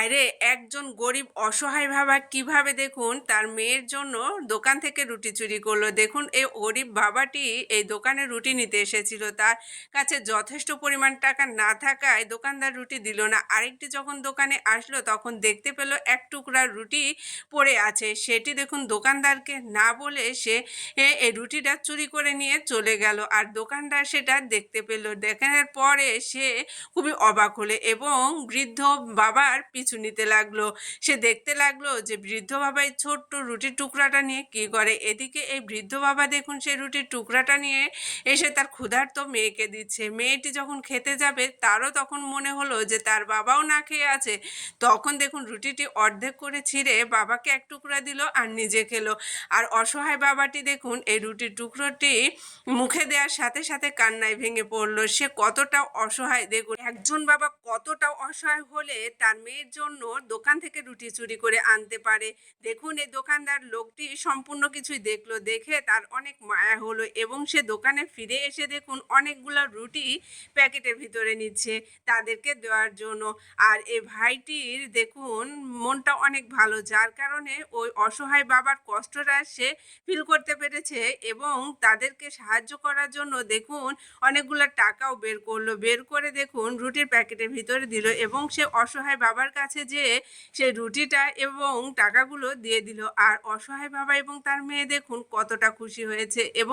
বাইরে একজন গরিব অসহায় বাবা কিভাবে দেখুন তার মেয়ের জন্য দোকান থেকে রুটি চুরি করলো। দেখুন এই গরিব বাবাটি এই দোকানে রুটি নিতে এসেছিল, তার কাছে যথেষ্ট পরিমাণ টাকা না থাকায় দোকানদার রুটি দিল না। আরেকটি যখন দোকানে আসলো তখন দেখতে পেল এক টুকরা রুটি পড়ে আছে, সেটি দেখুন দোকানদারকে না বলে সে এই রুটিটা চুরি করে নিয়ে চলে গেল। আর দোকানদার সেটা দেখতে পেল, দেখার পরে সে খুবই অবাক হলো এবং বৃদ্ধ বাবার পিছু নিতে লাগলো। সে দেখতে লাগলো যে বৃদ্ধ বাবা এই ছোট্ট রুটির টুকরাটা নিয়ে কি করে। এদিকে এই বৃদ্ধ বাবা দেখুন সেই রুটির টুকরাটা নিয়ে এসে তার ক্ষুধার্ত মেয়েকে দিচ্ছে। মেয়েটি যখন খেতে যাবে তারও তখন মনে হলো যে তার বাবাও না খেয়ে আছে। তখন দেখুন রুটিটি অর্ধেক করে ছিঁড়ে বাবাকে এক টুকরা দিল আর নিজে খেলো। আর অসহায় বাবাটি দেখুন এই রুটির টুকরোটি মুখে দেওয়ার সাথে সাথে কান্নায় ভেঙে পড়লো। সে কতটা অসহায় দেখুন, একজন বাবা কতটা অসহায় হলে তার মেয়ের জন্য দোকান থেকে রুটি চুরি করে আনতে পারে। দেখুন এই দোকানদার লোকটি সম্পূর্ণ কিছুই দেখলো, দেখে তার অনেক মায়া হলো এবং সে দোকানে ফিরে এসে দেখুন অনেকগুলো রুটি প্যাকেটের ভিতরে নিচ্ছে তাদেরকে দেওয়ার জন্য। আর এই ভাইটির দেখুন মনটা অনেক ভালো, যার কারণে ওই অসহায় বাবার কষ্টটা সে ফিল করতে পেরেছে এবং তাদেরকে সাহায্য করার জন্য দেখুন অনেকগুলো টাকাও বের করলো। বের করে দেখুন রুটির প্যাকেটের ভিতরে দিল এবং সে অসহায় বাবার কাছে যেয়ে সেই রুটিটা এবং টাকাগুলো দিয়ে দিল। আর অসহায় বাবা এবং তার মেয়ে দেখুন কতটা খুশি হয়েছে এবং